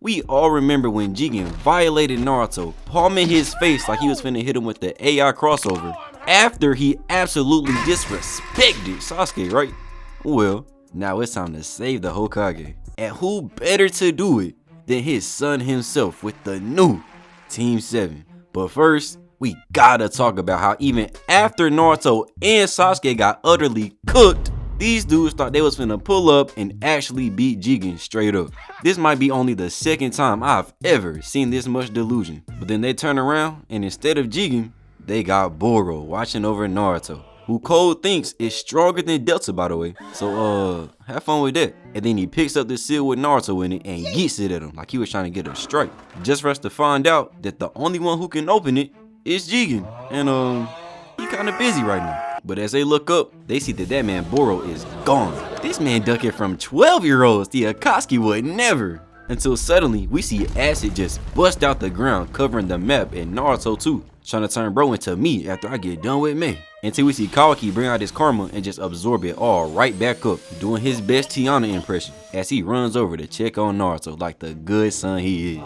We all remember when JIgen violated Naruto, palming his face like he was finna hit him with the AI crossover after he absolutely disrespected Sasuke, right? Well, now it's time to save the Hokage. And who better to do it than his son himself with the new Team 7. But first, we gotta talk about how even after Naruto and Sasuke got utterly cooked, these dudes thought they was finna pull up and actually beat JIgen straight up. This might be only the second time I've ever seen this much delusion. But then they turn around and instead of JIgen, they got Boro watching over Naruto, who Code thinks is stronger than Delta, by the way. So have fun with that. And then he picks up the seal with Naruto in it and yeets it at him like he was trying to get a strike. Just for us to find out that the only one who can open it is JIgen. And he kinda busy right now. But as they look up, they see that man Boro is gone. This man ducking from 12-year-olds, the Akatsuki would never. Until suddenly, we see acid just bust out the ground, covering the map and Naruto too, trying to turn bro into me after I get done with me. Until we see Kawaki bring out his karma and just absorb it all right back up, doing his best Tiana impression as he runs over to check on Naruto like the good son he is.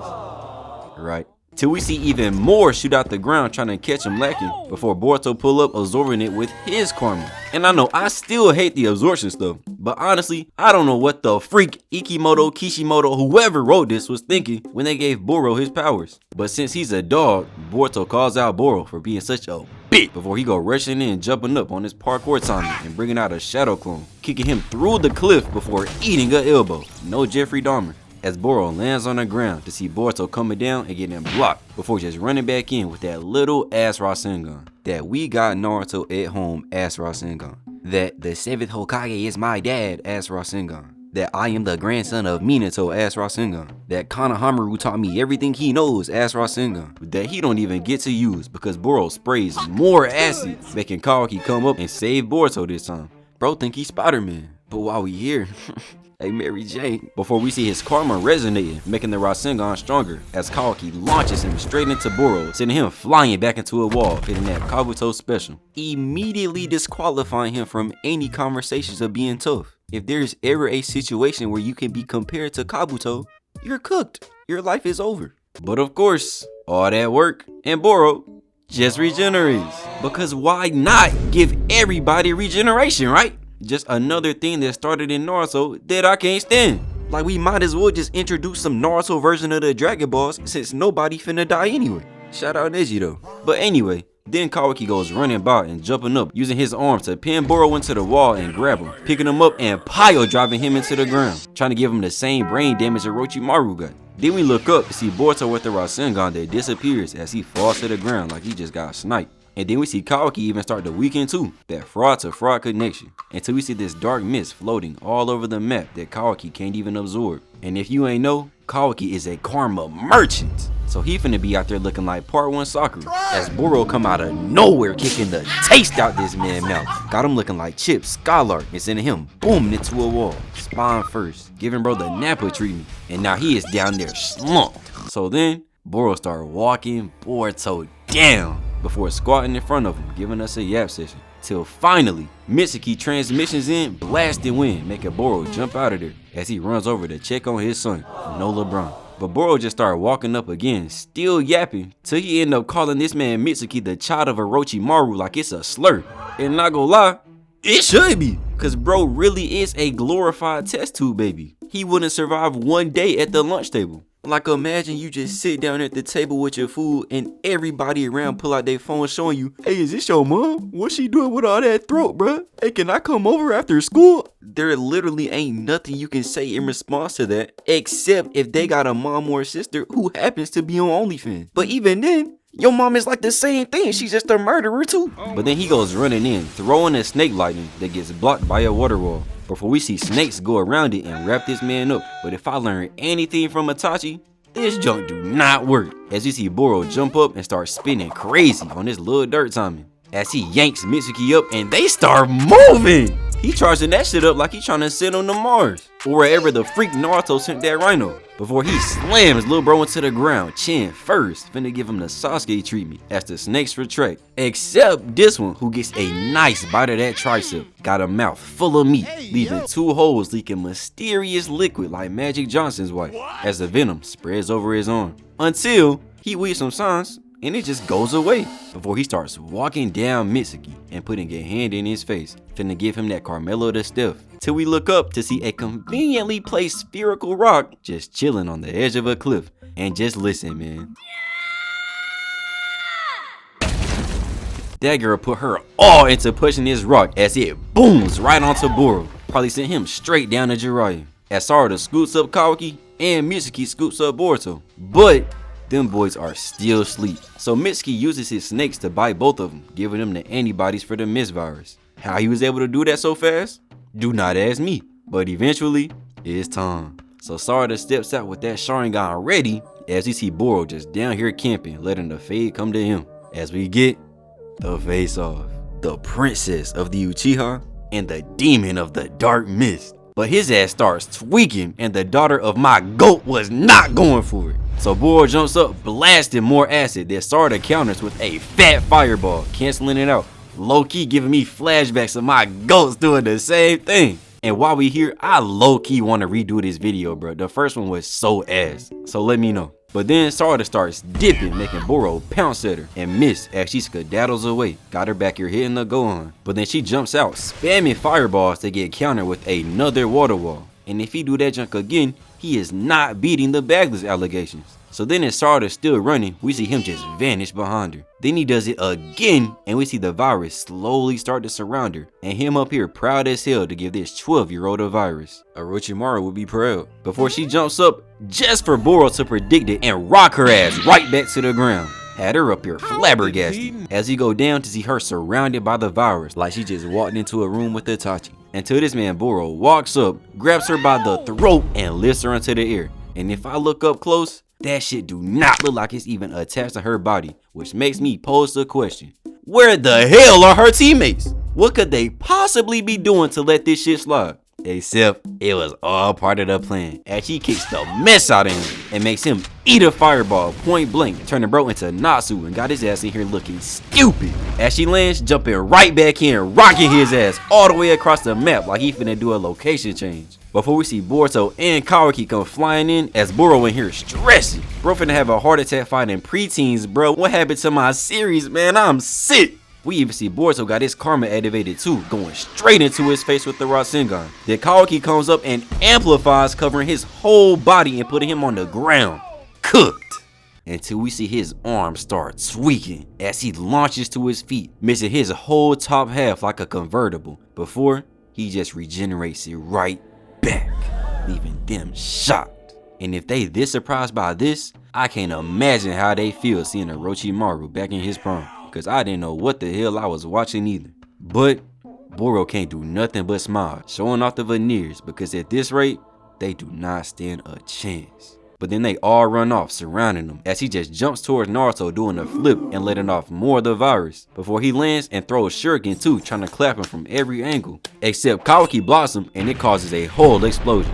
Right? Till we see even more shoot out the ground trying to catch him lacking before Boruto pull up absorbing it with his karma. And I know I still hate the absorption stuff, but honestly, I don't know what the freak Ikimoto, Kishimoto, whoever wrote this was thinking when they gave Boro his powers. But since he's a dog, Boruto calls out Boro for being such a bitch before he go rushing in, jumping up on his parkour timing and bringing out a shadow clone, kicking him through the cliff before eating an elbow. No Jeffrey Dahmer. As Boro lands on the ground to see Boruto coming down and getting blocked before just running back in with that little ass Rasengan. That we got Naruto at home ass Rasengan. That the 7th Hokage is my dad ass Rasengan. That I am the grandson of Minato ass Rasengan. That Konohamaru taught me everything he knows ass Rasengan. That he don't even get to use because Boro sprays more acid, making Kawaki come up and save Boruto this time. Bro think he's Spider-Man. But while we here, hey Mary Jane, before we see his karma resonating, making the Rasengan stronger as Kawaki launches him straight into Boro, sending him flying back into a wall, hitting that Kabuto special, immediately disqualifying him from any conversations of being tough. If there's ever a situation where you can be compared to Kabuto, you're cooked. Your life is over. But of course, all that work and Boro just regenerates. Because why not give everybody regeneration, right? Just another thing that started in Naruto that I can't stand. Like we might as well just introduce some Naruto version of the Dragon Balls since nobody finna die anyway. Shout out Neji though. But anyway, then Kawaki goes running by and jumping up, using his arm to pin Boro into the wall and grab him, picking him up and pile driving him into the ground, trying to give him the same brain damage that Orochimaru got. Then we look up to see Boruto with the Rasengan that disappears as he falls to the ground like he just got sniped. And then we see Kawaki even start to weaken too, that fraud to fraud connection, until we see this dark mist floating all over the map that Kawaki can't even absorb. And if you ain't know, Kawaki is a karma merchant. So he finna be out there looking like part 1 Sakura, as Boro come out of nowhere kicking the taste out this man's mouth. Got him looking like Chip Skylark and sending him booming into a wall, spine first, giving bro the Nappa treatment. And now he is down there slumped. So then, Boro started walking Boruto down before squatting in front of him, giving us a yap session. Till finally, Mitsuki transmissions in, blasting wind, making Boro jump out of there as he runs over to check on his son, no LeBron. But Boro just started walking up again, still yapping, till he ended up calling this man Mitsuki the child of Orochimaru like it's a slur. And not gonna lie, it should be, cause bro really is a glorified test tube baby. He wouldn't survive one day at the lunch table. Like imagine you just sit down at the table with your food and everybody around pull out their phone showing you, hey, is this your mom? What's she doing with all that throat, bruh? Hey, can I come over after school? There literally ain't nothing you can say in response to that, except if they got a mom or a sister who happens to be on OnlyFans. But even then, your mom is like the same thing, she's just a murderer too. But then he goes running in, throwing a snake lightning that gets blocked by a water wall, before we see snakes go around it and wrap this man up. But if I learn anything from Itachi, this junk do not work. As you see Boro jump up and start spinning crazy on this little dirt timing, as he yanks Mitsuki up and they start moving. he charging that shit up like he trying to send him to Mars, or wherever the freak Naruto sent that rhino, before he slams Lil Bro into the ground, chin first, finna give him the Sasuke treatment as the snakes retract. Except this one, who gets a nice bite of that tricep, got a mouth full of meat, leaving 2 holes leaking mysterious liquid like Magic Johnson's wife, as the venom spreads over his arm, until he weaves some signs and it just goes away, before he starts walking down Mitsuki and putting a hand in his face, finna give him that Carmelo the stiff, till we look up to see a conveniently placed spherical rock just chilling on the edge of a cliff. And just listen, man. That girl put her all into pushing this rock as it booms right onto Boro, probably sent him straight down to Jiraiya, as Sarada scoots up Kawaki and Mitsuki scoots up Boruto. But them boys are still asleep, so Mitsuki uses his snakes to bite both of them, giving them the antibodies for the mist virus. How he was able to do that so fast? Do not ask me, but eventually, it's time. So Sarada steps out with that Sharingan ready, as we see Boro just down here camping, letting the fade come to him, as we get the face off, the princess of the Uchiha and the demon of the dark mist. But his ass starts tweaking, and the daughter of my goat was not going for it. So Boro jumps up, blasting more acid that Sarada counters with a fat fireball, canceling it out. Low-key giving me flashbacks of my goats doing the same thing. And while we here, I low-key want to redo this video, bro. The first one was so ass, so let me know. But then Sarada starts dipping, making Boro pounce at her and miss as she skedaddles away. Got her back here hitting the Gohan. But then she jumps out, spamming fireballs to get countered with another water wall. And if he do that junk again, he is not beating the bagless allegations. So then as Sarada's still running, we see him just vanish behind her. Then he does it again, and we see the virus slowly start to surround her, and him up here proud as hell to give this 12-year-old a virus. Orochimaru would be proud, before she jumps up just for Boro to predict it and rock her ass right back to the ground. Had her up here flabbergasted as he go down to see her surrounded by the virus like she just walked into a room with Itachi. Until this man Boro walks up, grabs her by the throat and lifts her into the air. And if I look up close, that shit do not look like it's even attached to her body, which makes me pose the question, where the hell are her teammates? What could they possibly be doing to let this shit slide? Except it was all part of the plan, as she kicks the mess out of him and makes him eat a fireball point blank, turning bro into Natsu and got his ass in here looking stupid. As she lands, jumping right back in, rocking his ass all the way across the map like he finna do a location change. Before we see Boruto and Kawaki come flying in, as Boro in here stressing. Bro finna have a heart attack fighting preteens, bro. What happened to my series, man? I'm sick. We even see Boruto got his karma activated too, going straight into his face with the Rasengan. Then Kawaki comes up and amplifies, covering his whole body and putting him on the ground. Cooked. Until we see his arms start tweaking as he launches to his feet, missing his whole top half like a convertible, before he just regenerates it right back, leaving them shocked. And if they this surprised by this, I can't imagine how they feel seeing Orochimaru back in his prime, cause I didn't know what the hell I was watching either. But Boro can't do nothing but smile, showing off the veneers, because at this rate, they do not stand a chance. But then they all run off, surrounding him, as he just jumps towards Naruto doing a flip and letting off more of the virus, before he lands and throws Shuriken too, trying to clap him from every angle. Except Kawaki blocks him and it causes a whole explosion.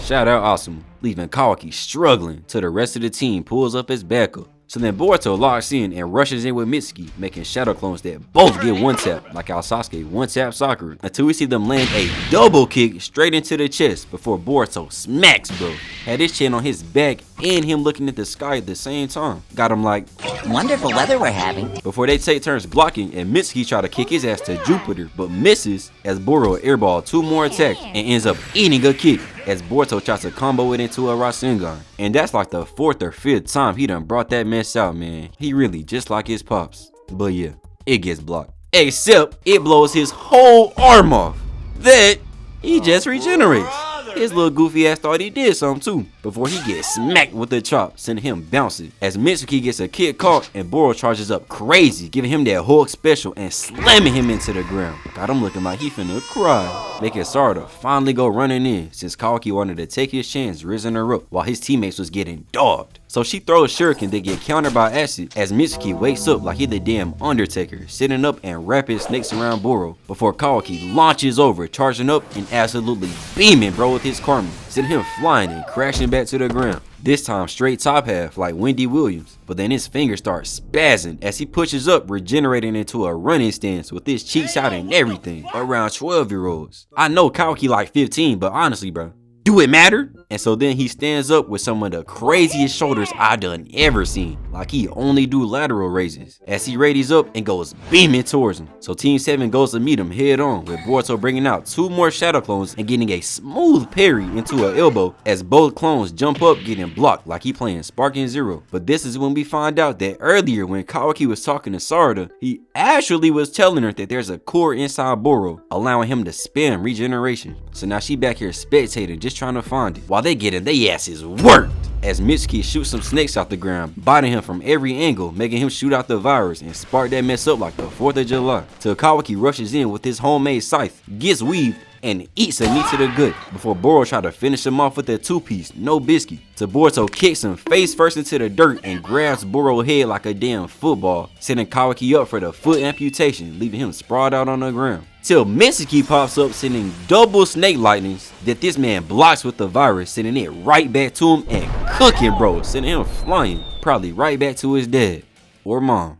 Shout out Asuma, leaving Kawaki struggling till the rest of the team pulls up his backup. So then Boruto locks in and rushes in with Mitsuki, making shadow clones that both get one tap, like how Sasuke one tap Sakura, until we see them land a double kick straight into the chest before Boruto smacks bro. Had his chin on his back and him looking at the sky at the same time. Got him like, wonderful weather we're having. Before they take turns blocking and Mitsuki try to kick his ass to Jupiter, but misses as Boro airball 2 more attacks and ends up eating a kick as Boruto tries to combo it into a Rasengan. And that's like the 4th or 5th time he done brought that mess out, man. He really just like his pops. But yeah, it gets blocked. Except it blows his whole arm off. That he just regenerates. His little goofy ass thought he did something too. before he gets smacked with the chop, sending him bouncing. As Mitsuki gets a kick caught and Boro charges up crazy, giving him that Hulk special and slamming him into the ground. Got him looking like he finna cry, making Sarada finally go running in since Kawaki wanted to take his chance raising her up while his teammates was getting dogged. So she throws shuriken that get countered by acid as Mitsuki wakes up like he the damn Undertaker, sitting up and wrapping snakes around Boro before Kawaki launches over, charging up and absolutely beaming bro with his karma, sending him flying and crashing back to the ground. This time straight top half like Wendy Williams, but then his fingers start spazzing as he pushes up, regenerating into a running stance with his cheeks out and everything, around 12-year-olds. I know Kawaki like 15, but honestly bro, do it matter? And so then he stands up with some of the craziest shoulders I done ever seen, like he only do lateral raises, as he readies up and goes beaming towards him. So Team 7 goes to meet him head on, with Boruto bringing out 2 more shadow clones and getting a smooth parry into an elbow as both clones jump up getting blocked like he playing Sparking Zero. But this is when we find out that earlier when Kawaki was talking to Sarada, he actually was telling her that there's a core inside Boro, allowing him to spam regeneration. So now she back here spectating, just trying to find it, while they getting their asses worked as Mitsuki shoots some snakes out the ground, biting him from every angle, making him shoot out the virus and spark that mess up like the 4th of July. Till Kawaki rushes in with his homemade scythe, gets weaved, and eats a knee to the gut before Boro try to finish him off with a 2-piece, no biscuit. Till Boruto kicks him face first into the dirt and grabs Boro's head like a damn football, sending Kawaki up for the foot amputation, leaving him sprawled out on the ground. Till Mitsuki pops up, sending double snake lightnings that this man blocks with the virus, sending it right back to him and cooking bro, sending him flying, probably right back to his dad or mom.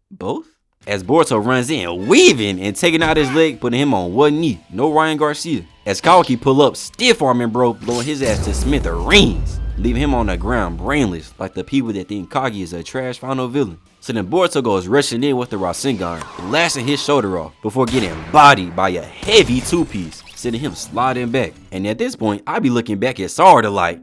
Both? As Boruto runs in, weaving and taking out his leg, putting him on one knee, no Ryan Garcia. As Kawaki pull up, stiff arming bro, blowing his ass to smithereens, leaving him on the ground brainless, like the people that think Kagi is a trash final villain. So then Boruto goes rushing in with the Rasengan, blasting his shoulder off before getting bodied by a heavy 2-piece, sending him sliding back. And at this point, I be looking back at Sarada like,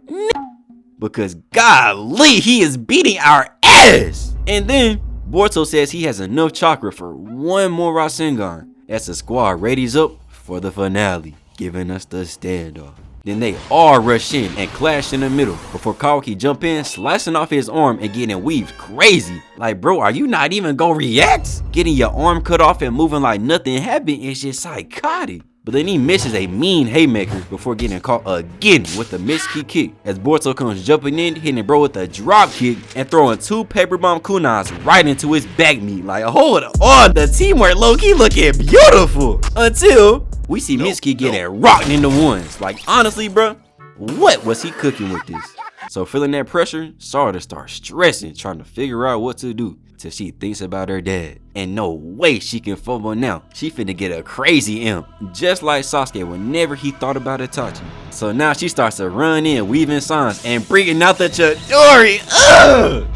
because golly, he is beating our ass. And then Boruto says he has enough chakra for one more Rasengan as the squad readies up for the finale, giving us the standoff. Then they all rush in and clash in the middle before Kawaki jump in, slicing off his arm and getting weaved crazy. Like bro, are you not even gonna react? Getting your arm cut off and moving like nothing happened is just psychotic. But then he misses a mean haymaker before getting caught again with the Mitsuki kick as Boruto comes jumping in, hitting bro with a drop kick and throwing 2 paper bomb kunais right into his back meat. Like hold on, the teamwork low-key looking beautiful until we see Mitsuki getting rocked into ones. Like honestly bro, what was he cooking with this? So feeling that pressure, Sarada starts stressing, trying to figure out what to do till she thinks about her dad. And no way she can fumble now. She finna get a crazy imp, just like Sasuke whenever he thought about Itachi. So now she starts to run in, weaving signs and bringing out the Chidori.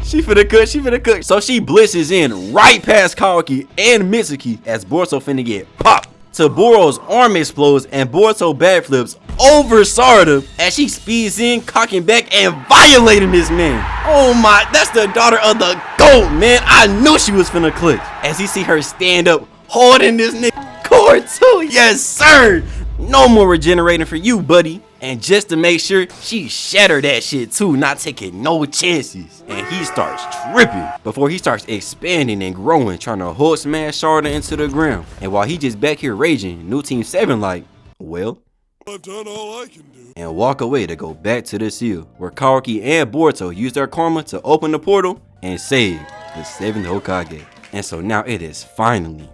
She finna cook. So she blitzes in right past Kawaki and Mitsuki as Boruto finna get popped. Till Boro's arm explodes and Boruto backflips over Sarada as she speeds in, cocking back and violating this man. Oh my, that's the daughter of the GOAT, man. I knew she was finna click. As you see her stand up, holding this nigga core too. Yes, sir. No more regenerating for you, buddy. And just to make sure, she shattered that shit too, not taking no chances. And he starts tripping before he starts expanding and growing, trying to Hulk smash Sarada into the ground. And while he just back here raging, new Team 7 like, well, I've done all I can do. And walk away to go back to the seal, where Kawaki and Boruto use their karma to open the portal and save the 7th Hokage. And so now it is finally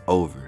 over.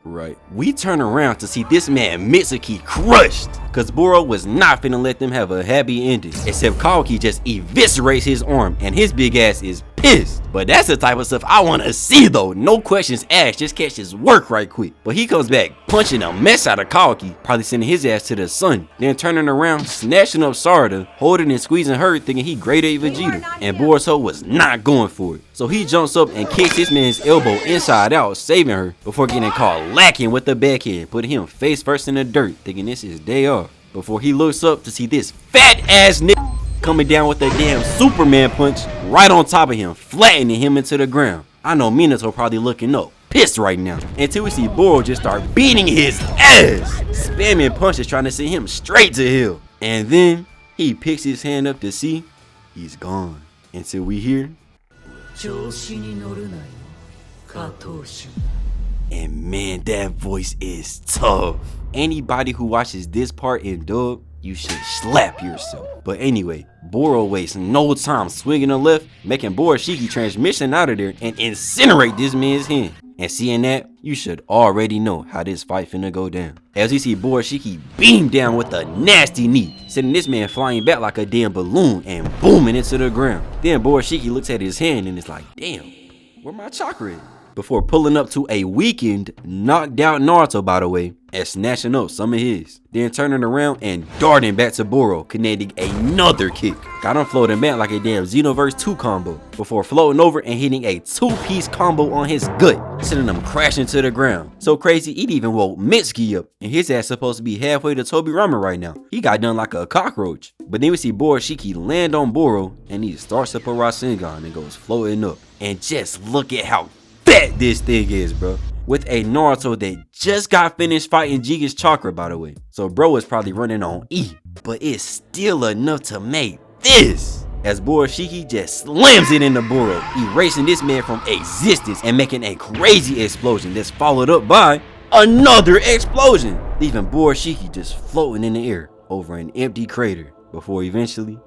Right, we turn around to see this man Mitsuki crushed, cause Boro was not finna let them have a happy ending, except Kawaki just eviscerates his arm and his big ass is pissed. But that's the type of stuff I wanna see though, no questions asked, just catch his work right quick. But he comes back punching a mess out of Kawaki, probably sending his ass to the sun, then turning around, snatching up Sarada, holding and squeezing her, thinking he grade A Vegeta, and Boruto was not going for it. So he jumps up and kicks this man's elbow inside out, saving her before getting caught lacking with the backhand, putting him face first in the dirt, thinking this is day off. Before he looks up to see this fat ass nigga coming down with a damn Superman punch right on top of him, flattening him into the ground. I know Minato probably looking up, pissed right now, until we see Boro just start beating his ass, spamming punches trying to send him straight to hell. And then he picks his hand up to see he's gone. Until we hear, and man, that voice is tough. Anybody who watches this part in dub, you should slap yourself. But anyway, Boro wastes no time swinging a left, making Borushiki transmission out of there and incinerate this man's hand. And seeing that, you should already know how this fight finna go down. As we see Borushiki beam down with a nasty knee, sending this man flying back like a damn balloon and booming into the ground. Then Borushiki looks at his hand and is like, damn, where my chakra at? Before pulling up to a weakened, knocked out Naruto, by the way, and snatching up some of his. Then turning around and darting back to Boro, connecting another kick. Got him floating back like a damn Xenoverse 2 combo, before floating over and hitting a 2-piece combo on his gut, sending him crashing to the ground. So crazy, it even woke Mitsuki up, and his ass supposed to be halfway to Tobirama right now. He got done like a cockroach. But then we see Borushiki land on Boro, and he starts up a Rasengan and goes floating up. And just look at how fat this thing is, bro. With a Naruto that just got finished fighting JIgen's chakra, by the way. So bro is probably running on E, but it's still enough to make this. As Borushiki just slams it into Boro, erasing this man from existence and making a crazy explosion that's followed up by another explosion, leaving Borushiki just floating in the air over an empty crater before eventually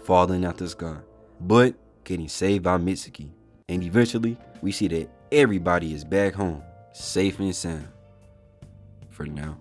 falling out the sky, but getting saved by Mitsuki. And eventually we see that everybody is back home, safe and sound for now.